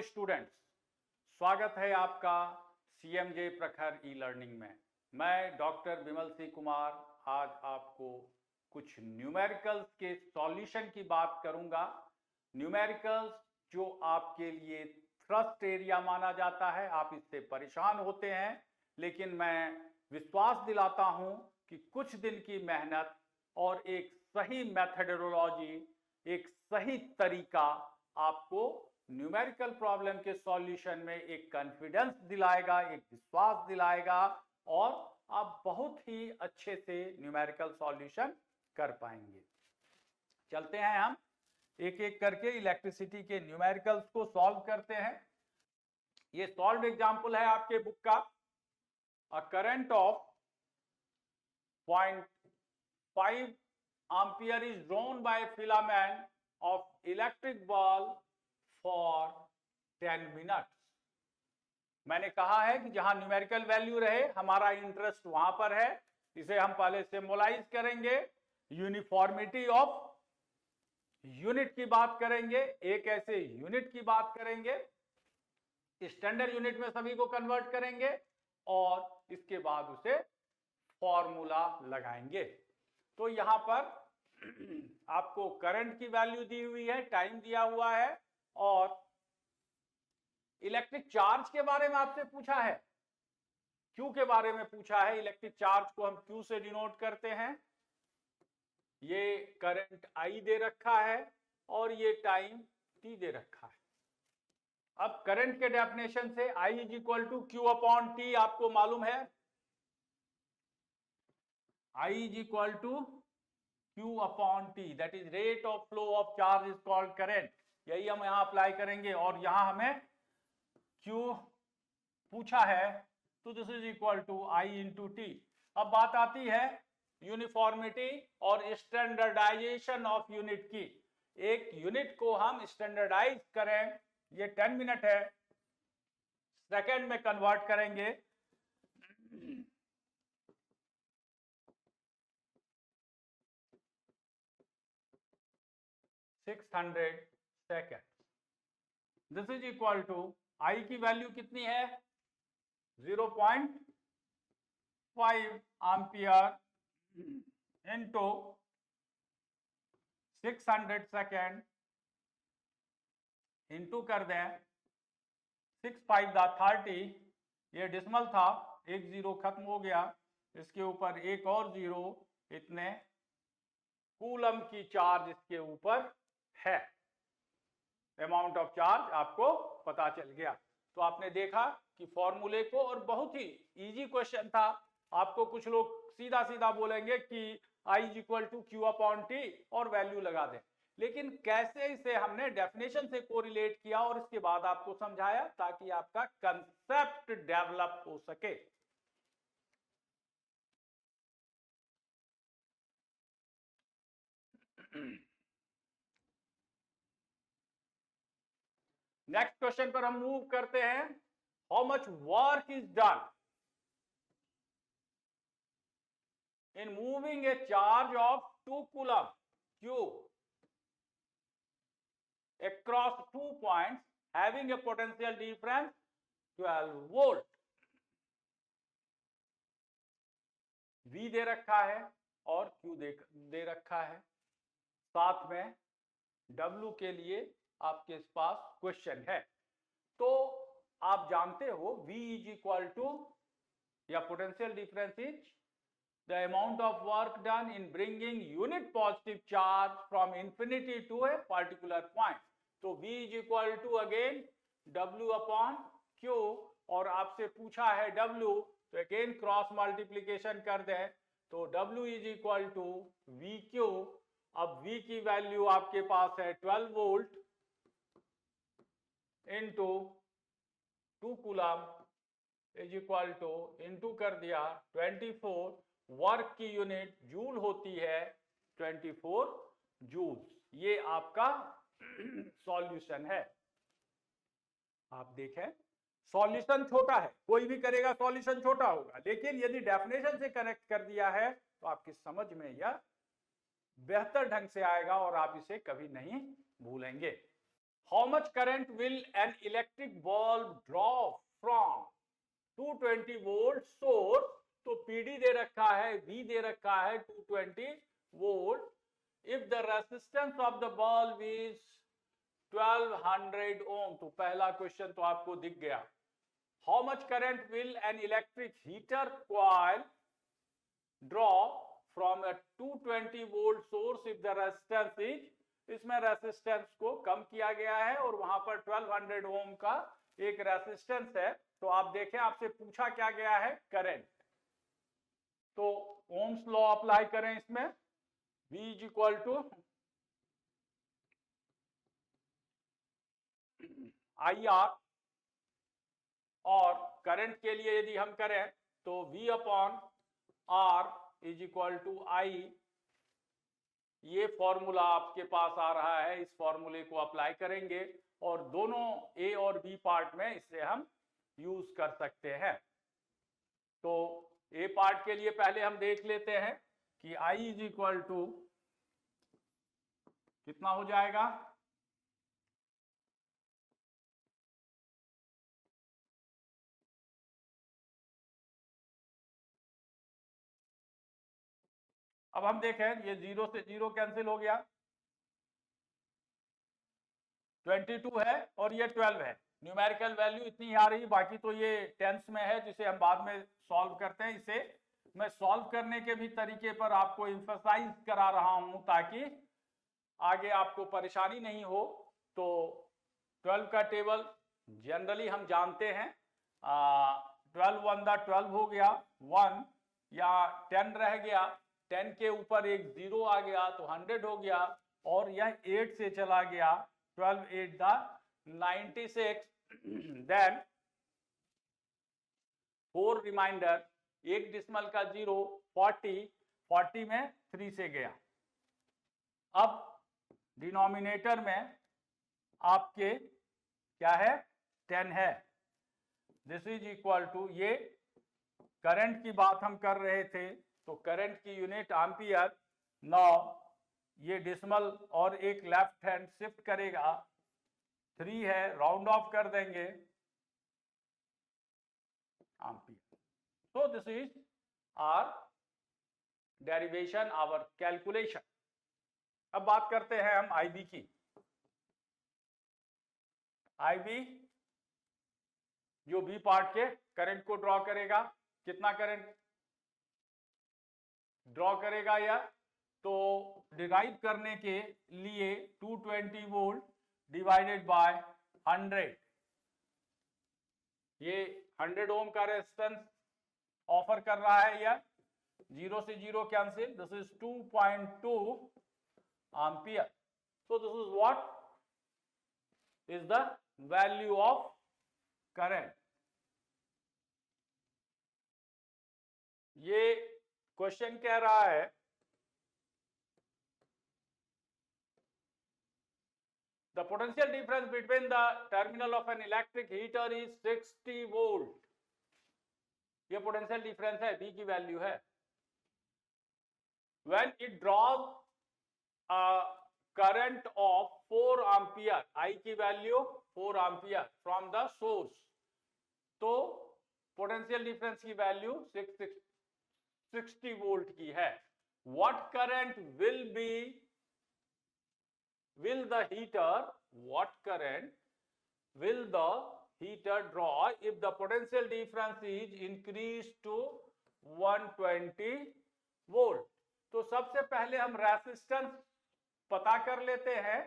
Students, स्वागत है आपका CMJ प्रखर ई लर्निंग में। मैं डॉक्टर विमल सिंह कुमार आज आपको कुछ न्यूमेरिकल्स के सॉल्यूशन की बात करूंगा। न्यूमेरिकल्स जो आपके लिए थ्रस्ट एरिया माना जाता है, आप इससे परेशान होते हैं, लेकिन मैं विश्वास दिलाता हूं कि कुछ दिन की मेहनत और एक सही मेथडोलॉजी, एक सही तरीका आपको न्यूमेरिकल प्रॉब्लम के सॉल्यूशन में एक कॉन्फिडेंस दिलाएगा, एक विश्वास दिलाएगा और आप बहुत ही अच्छे से न्यूमेरिकल सॉल्यूशन कर पाएंगे। चलते हैं, हम एक एक करके इलेक्ट्रिसिटी के न्यूमेरिकल्स को सॉल्व करते हैं। ये सॉल्व एग्जांपल है आपके बुक का। A current of 0.5 ampere is drawn by a filament of electric bulb for 10 minutes। मैंने कहा है कि जहां न्यूमेरिकल वैल्यू रहे हमारा इंटरेस्ट वहां पर है। इसे हम पहले सिंबलाइज करेंगे, यूनिफॉर्मिटी ऑफ यूनिट की बात करेंगे, एक ऐसे यूनिट की बात करेंगे, स्टैंडर्ड यूनिट में सभी को कन्वर्ट करेंगे और इसके बाद उसे फॉर्मूला लगाएंगे। तो यहां पर आपको करंट की वैल्यू दी हुई है, टाइम दिया हुआ है और इलेक्ट्रिक चार्ज के बारे में आपसे पूछा है, क्यू के बारे में पूछा है। इलेक्ट्रिक चार्ज को हम क्यू से डिनोट करते हैं। ये करंट I दे रखा है और ये टाइम T दे रखा है। अब करंट के डेफिनेशन से I is equal to Q upon T आपको मालूम है। I is equal to Q upon T, that is rate of flow of charge is called current. यही हम यहां अप्लाई करेंगे और यहां हमें Q पूछा है, तो this is equal to I into T. अब बात आती है यूनिफॉर्मिटी और स्टैंडर्डाइजेशन ऑफ यूनिट की। एक यूनिट को हम स्टैंडर्डाइज करें, ये 10 मिनट है, सेकंड में कन्वर्ट करेंगे। 600 second. This is equal to I की वैल्यू कितनी है, 0.5 एम्पियर इंटू 600 सेकेंड इंटू कर दें 6 5 30। ये डिसमल था, एक जीरो खत्म हो गया, इसके ऊपर एक और जीरो, इतने कूलम की चार्ज इसके ऊपर है। अमाउंट ऑफ चार्ज आपको पता चल गया। तो आपने देखा कि फॉर्मूले को, और बहुत ही इजी क्वेश्चन था। आपको कुछ लोग सीधा सीधा बोलेंगे कि I is equal to Q upon T और वैल्यू लगा दें, लेकिन कैसे इसे हमने डेफिनेशन से कोरिलेट किया और इसके बाद आपको समझाया ताकि आपका कंसेप्ट डेवलप हो सके। नेक्स्ट क्वेश्चन पर हम मूव करते हैं। How much work is done in moving A charge of 2 coulomb Q across 2 points having a potential difference 12 volt. V दे रखा है और Q दे रखा है, साथ में W के लिए आपके पास क्वेश्चन है। तो आप जानते हो V इज इक्वल टू, या potential difference is the amount of work done in bringing unit positive charge from infinity to a particular point। तो V is equal to again W upon Q, और आपसे पूछा है W, तो again cross multiplication कर दें तो W is equal to VQ। अब V की वैल्यू आपके पास है 12 volt into 2 coulomb is equal to, into कर दिया 24। वर्क की यूनिट जूल होती है, 24 जूल। ये आपका सॉल्यूशन है। आप देखें, सॉल्यूशन छोटा है, कोई भी करेगा सॉल्यूशन छोटा होगा, लेकिन यदि डेफिनेशन से कनेक्ट कर दिया है तो आपकी समझ में यह बेहतर ढंग से आएगा और आप इसे कभी नहीं भूलेंगे। How much current will an electric bulb draw from 220 volt source, तो पीडी दे रखा है, वी दे रखा है 220 volt, if the resistance of the bulb is 1200 ओम। तो पहला क्वेश्चन तो आपको दिख गया। How much current will an electric heater coil draw from a 220 volt source if the resistance is, इसमें रेजिस्टेंस को कम किया गया है और वहां पर 1200 ओम का एक रेजिस्टेंस है। तो आप देखें, आपसे पूछा क्या गया है, करंट। तो ओम्स लॉ अप्लाई करें इसमें, V is equal to IR, और करंट के लिए यदि हम करें तो V upon R is equal to I। ये फॉर्मूला आपके पास आ रहा है, इस फॉर्मूले को अप्लाई करेंगे और दोनों A और B पार्ट में इसे हम यूज कर सकते हैं। तो A पार्ट के लिए पहले हम देख लेते हैं कि I इज इक्वल टू कितना हो जाएगा, अब हम देखें, ये 0 से 0 कैंसिल हो गया, 22 है और ये 12 है। न्यूमेरिकल वैल्यू इतनी आ रही, बाकी तो ये टेंस में है जिसे हम बाद में सॉल्व करते हैं। इसे मैं सॉल्व करने के भी तरीके पर आपको एम्फसाइज करा रहा हूं ताकि आगे आपको परेशानी नहीं हो। तो 12 का टेबल जनरली हम जानते हैं, 12 1 दा 12 हो गया, 1 या 10 रह गया, 10 के ऊपर एक 0 आ गया तो 100 हो गया, और यह 8 से चला गया, 12 8 दा 96, देन 4 रिमाइंडर, एक डिसमल का 0, 40, 40 में 3 से गया। अब डिनोमिनेटर में आपके क्या है, 10 है। दिस इज इक्वल टू, ये करंट की बात हम कर रहे थे तो करंट की यूनिट एम्पियर। नौ ये डिसमल और एक लेफ्ट हैंड शिफ्ट करेगा, 3 है, राउंड ऑफ कर देंगे, ampere. So this is our derivation, our calculation। अब बात करते हैं हम IB की। IB जो B पार्ट के करंट को ड्रॉ करेगा, कितना करंट ड्रॉ करेगा, या तो डिराइव करने के लिए 220 वोल्ट डिवाइडेड बाय 100, ये 100 ओम का रेजिस्टेंस ऑफर कर रहा है, या 0 से 0 cancel, this is 2.2 ampere. So this is what is the value of current. ये क्वेश्चन कह रहा है the potential difference between the terminal of an electric heater is 60 volt। ये पोटेंशियल डिफरेंस है, V की वैल्यू है। when it draws a current of 4 ampere, I की value 4 ampere from the source, तो पोटेंशियल डिफरेंस की value 60 volt की है। what current will the heater draw if the potential difference is increased to 120 volt. तो सबसे पहले हम resistance पता कर लेते हैं,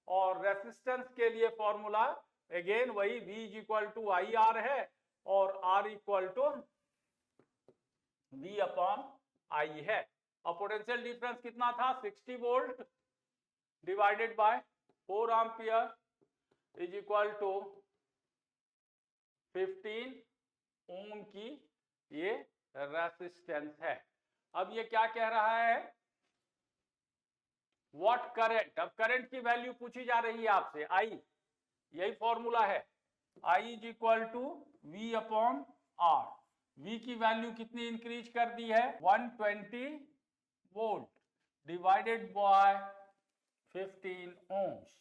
और रेसिस्टेंस के लिए फॉर्मूला अगेन वही V is equal to IR है और R equal to V upon I है। और पोटेंशियल डिफरेंस कितना था, 60 volt divided by 4 ampere is equal to 15 ohm की ये रेसिस्टेंस है। अब ये क्या कह रहा है, व्हाट करंट, अब करंट की वैल्यू पूछी जा रही है आपसे, I, यही फॉर्मूला है, I is equal to V upon R। V की वैल्यू कितनी इंक्रीज कर दी है, 120 वोल्ट डिवाइडेड बाय 15 ओम्स।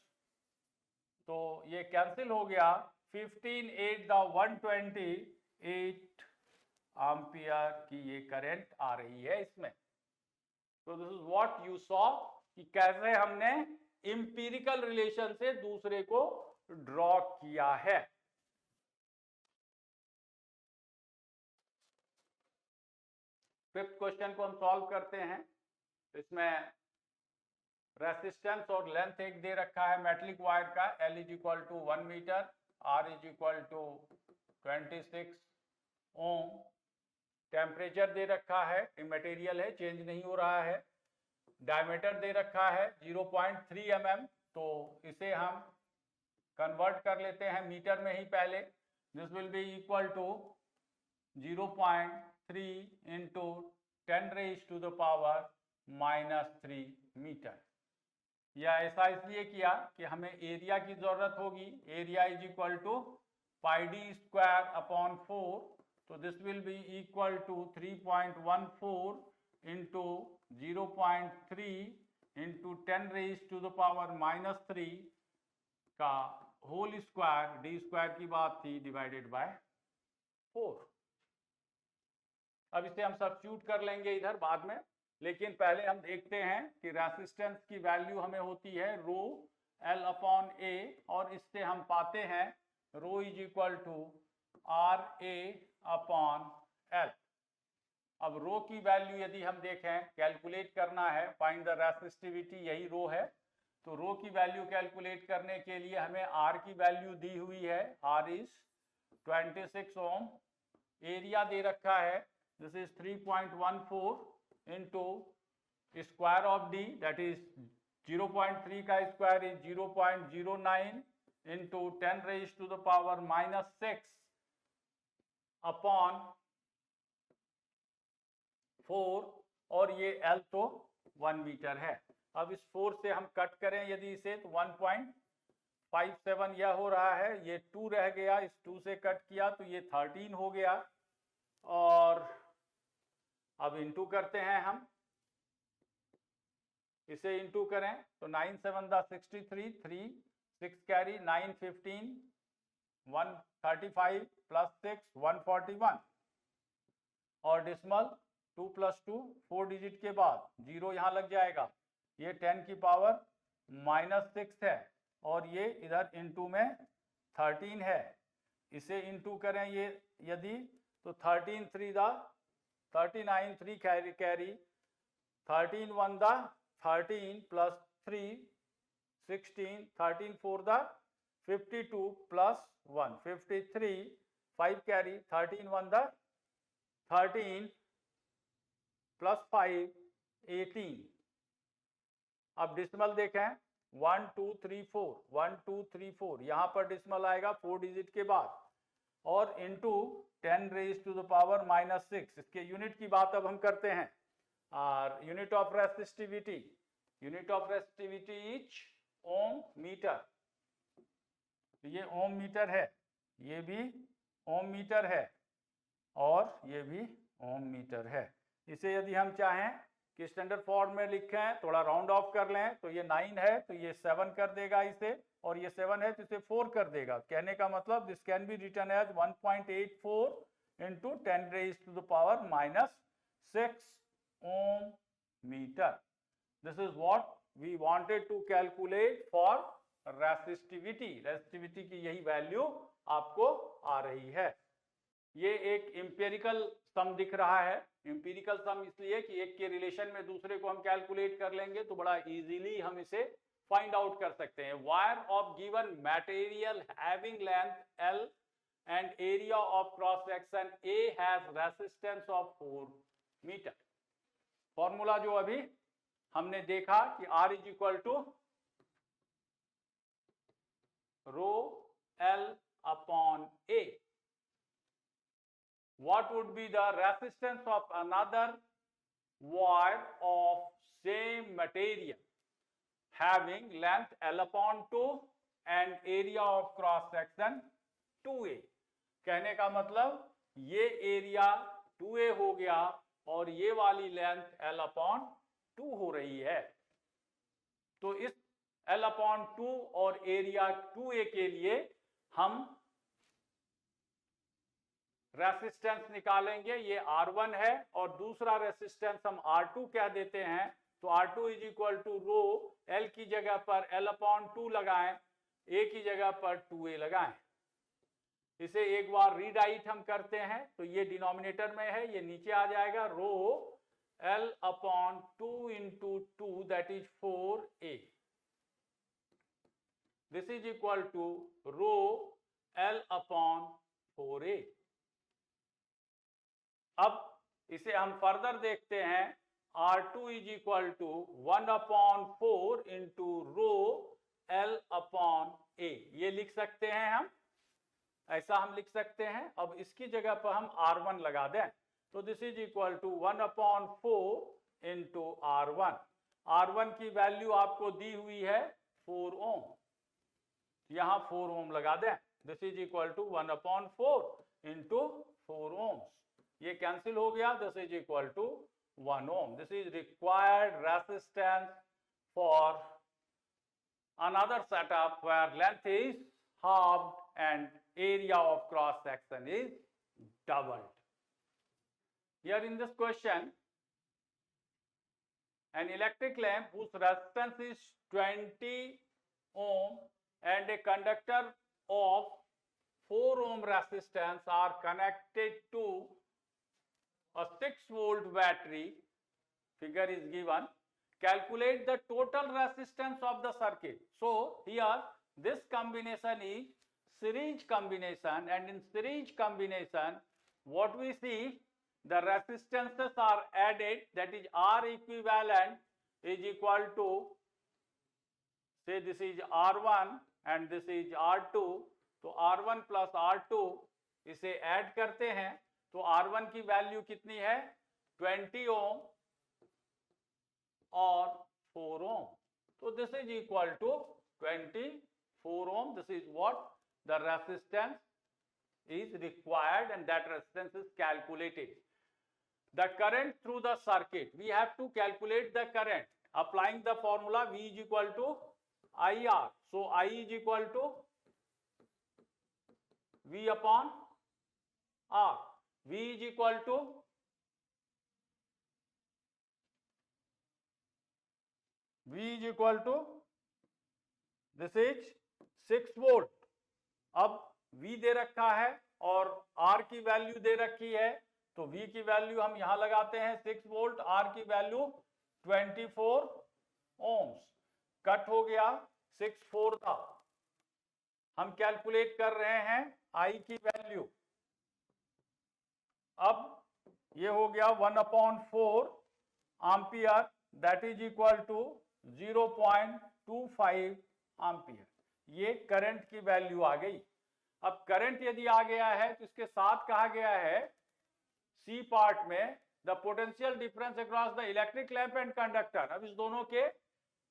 तो ये कैंसिल हो गया। 15 8 द 128 एम्पियर की ये करंट आ रही है इसमें। तो this is what you saw कि कैसे हमने इंपीरिकल रिलेशन से दूसरे को ड्रॉ किया है। फिफ्थ क्वेश्चन को हम सॉल्व करते हैं। इसमें रेसिस्टेंस और लेंथ एक दे रखा है मेटलिक वायर का, L is equal to 1 metre, R is equal to 26 ohm. Temperature दे रखा है, मटेरियल है, चेंज नहीं हो रहा है। डायमीटर दे रखा है 0.3 mm, तो इसे हम कन्वर्ट कर लेते हैं मीटर में ही पहले। This will be equal to 0.3 into 10 raise to the power -3 metre. या ऐसा इसलिए किया कि हमें एरिया की जरूरत होगी। Area is equal to pi D square upon 4, तो this will be equal to 3.14 into 0.3 into 10 raise to the power -3 का होल स्क्वायर, डी स्क्वायर की बात थी, डिवाइडेड बाय 4। अब इसे हम सब्स्टिट्यूट कर लेंगे इधर बाद में, लेकिन पहले हम देखते हैं कि रेसिस्टेंस की वैल्यू हमें होती है रो L अपॉन A, और इससे हम पाते हैं rho is equal to R A upon L. अब रो की वैल्यू यदि हम देखें, कैलकुलेट करना है, फाइंड द रेसिस्टिविटी, यही रो है। तो रो की वैल्यू कैलकुलेट करने के लिए हमें आर की वैल्यू दी हुई है, आर इज 26 ओम। एरिया दे रखा है, this is 3.14 into square of D, that is 0.3 का square is 0.09 into 10 raise to the power -6 upon 4, और ये L तो 1 मीटर है। अब इस 4 से हम कट करें यदि इसे, तो 1.57 यह हो रहा है, ये 2 रह गया, इस 2 से कट किया तो ये 13 हो गया। और अब इंटू करते हैं हम, इसे इंटू करें तो 9 7 द 63, 3 6 कैरी 9 15 135 प्लस 6 141, और डिसमल 2 + 2 4 डिजिट के बाद 0 यहाँ लग जाएगा। ये 10 की पावर -6 है, और ये इधर इंटू में 13 है। इसे इंटू करें ये यदि, तो 13 3 the 39 3 carry 13 1 the 13 plus 3 16 13 4 the 52 plus 1 53 5 carry 13 1 the 13 plus 5 18। अब डिसमल देखें 1 2 3 4 1 2 3 4, यहाँ पर डिसमल आएगा 4 डिजिट के बाद, और into 10 raise to the power -6। इसके यूनिट की बात अब हम करते हैं। और unit of resistivity, is ohm metre. तो ये ओम मीटर है, ये भी ओम मीटर है, और ये भी ओम मीटर है। इसे यदि हम चाहें कि स्टैंडर्ड फॉर्म में लिखें, थोड़ा राउंड ऑफ कर लें, तो ये 9 है तो ये 7 कर देगा इसे, और ये 7 है तो इसे 4 कर देगा। कहने का मतलब this can be written as 1.84 into 10 raise to the power -6 ohm metre. This is what we wanted to calculate for resistivity की यही वैल्यू आपको आ रही है। ये एक इंपेरिकल सम दिख रहा है। इंपेरिकल सम इसलिए कि एक के रिलेशन में दूसरे को हम कैलकुलेट कर लेंगे तो बड़ा इजीली हम इसे फाइंड आउट कर सकते हैं। Wire of given material having length L and area of cross section A has resistance of 4 metre. Formula जो अभी हमने देखा कि R is equal to rho L upon A। What would be the resistance of another wire of same material having length L upon 2 and area of cross section 2A? कहने का मतलब ये area 2A हो गया और ये वाली length L upon 2 हो रही है। तो इस L/2 और एरिया 2A के लिए हम रेसिस्टेंस निकालेंगे। ये R1 है और दूसरा रेसिस्टेंस हम R2 कह देते हैं। तो R2 is equal to rho, L की जगह पर L/2 लगाएं, A की जगह पर 2A लगाएं। इसे एक बार रीराइट हम करते हैं तो ये डिनोमिनेटर में है, ये नीचे आ जाएगा, rho L/2 into 2 that is 4A। This is equal to rho L/4A। अब इसे हम फर्दर देखते हैं, R2 is equal to 1/4 into rho L/A। ये लिख सकते हैं हम, ऐसा हम लिख सकते हैं। अब इसकी जगह पर हम R1 लगा दें तो this is equal to 1/4 into R1। R1 की वैल्यू आपको दी हुई है 4 ओम, यहां 4 ओम लगा दें। This is equal to 1/4 into 4 ohm, ये कैंसिल हो गया। This is equal to 1 ohm. This is required resistance for another setup where length is halved and area of cross section is doubled. Here in this question, an electric lamp whose resistance is 20 ohm and a conductor of 4 ohm resistance are connected to a 6 volt battery. Figure is given. Calculate the total resistance of the circuit. So here this combination is series combination, and in series combination what we see, the resistances are added, that is R equivalent is equal to, say this is R1 and this is R2, तो R1 plus R2 इसे add करते हैं तो R1 की value कितनी है 20 ओम और 4 ohm, तो this is equal to 24 ohm. This is what the resistance is required, and that resistance is calculated. The current through the circuit, we have to calculate the current applying the formula V is equal to IR. So I is equal to V upon R. V is equal to this is 6 volt. अब V दे रखा है और R की value दे रखी है, तो V की value हम यहां लगाते हैं 6 वोल्ट, R की वैल्यू 24 ओम्स। कट हो गया 6/4 था। हम कैलकुलेट कर रहे हैं I की वैल्यू। अब ये हो गया 1/4 ampere, that is equal to 0.25 ampere. ये करंट की वैल्यू आ गई। अब करंट यदि आ गया है तो इसके साथ कहा गया है सी पार्ट में, the potential difference across the electric lamp and conductor. अब इस दोनों के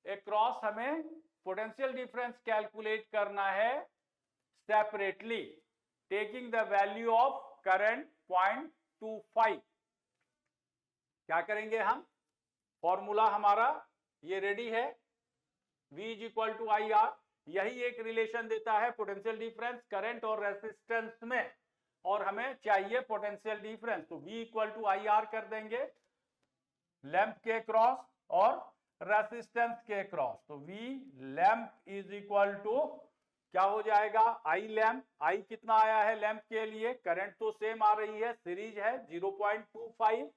अक्रॉस हमें पोटेंशियल डिफरेंस कैलकुलेट करना है separately, taking the value of current 0.25। क्या करेंगे हम, फॉर्मूला हमारा ये रेडी है, V is equal to I R. यही एक रिलेशन देता है पोटेंशियल डिफरेंस करंट और रेसिस्टेंस में, और हमें चाहिए पोटेंशियल डिफरेंस, तो V equal to I R कर देंगे लैंप के क्रॉस और रेसिस्टेंस के क्रॉस। तो V lamp is equal to क्या हो जाएगा, I लैंप। I कितना आया है लैंप के लिए, करंट तो सेम आ रही है, सीरीज है 0.25,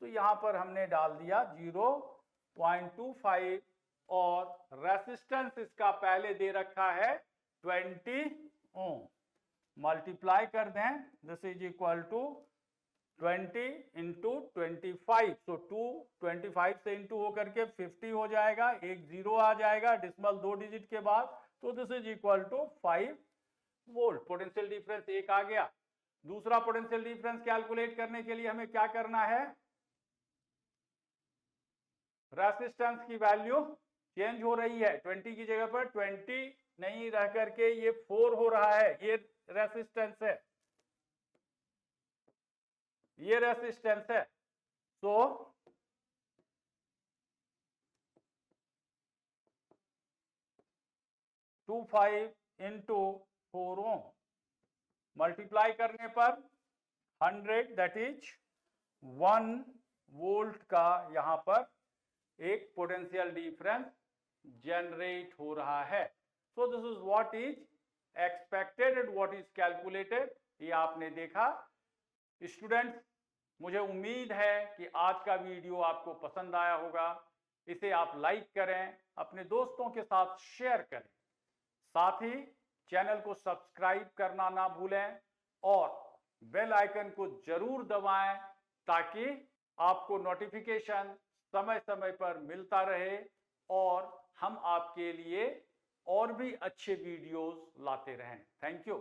तो यहां पर हमने डाल दिया 0.25 और रेसिस्टेंस इसका पहले दे रखा है 20 ओम। मल्टीप्लाई कर दें, this is equal to 20 into 25, so 25 से इंटू होकर के 50 हो जाएगा, एक जीरो आ जाएगा डिसिमल 2 डिजिट के बाद, तो this is equal to 5 volt. Potential difference एक आ गया। दूसरा पोटेंशियल डिफरेंस कैलकुलेट करने के लिए हमें क्या करना है, रेसिस्टेंस की वैल्यू चेंज हो रही है, 20 की जगह पर 20 नहीं रह करके ये 4 हो रहा है, ये रेसिस्टेंस है, ये रेसिस्टेंस है। तो 25 इंटू 4 ओम, मल्टीप्लाई करने पर 100, दैट इज 1 वोल्ट का यहां पर एक पोटेंशियल डिफरेंस जनरेट हो रहा है। So this is what is expected and what is calculated, ये आपने देखा। स्टूडेंट्स, मुझे उम्मीद है कि आज का वीडियो आपको पसंद आया होगा। इसे आप लाइक करें, अपने दोस्तों के साथ शेयर करें, साथ ही चैनल को सब्सक्राइब करना ना भूलें और बेल आइकन को जरूर दबाएं ताकि आपको नोटिफिकेशन समय समय पर मिलता रहे और हम आपके लिए और भी अच्छे वीडियोस लाते रहें। Thank you.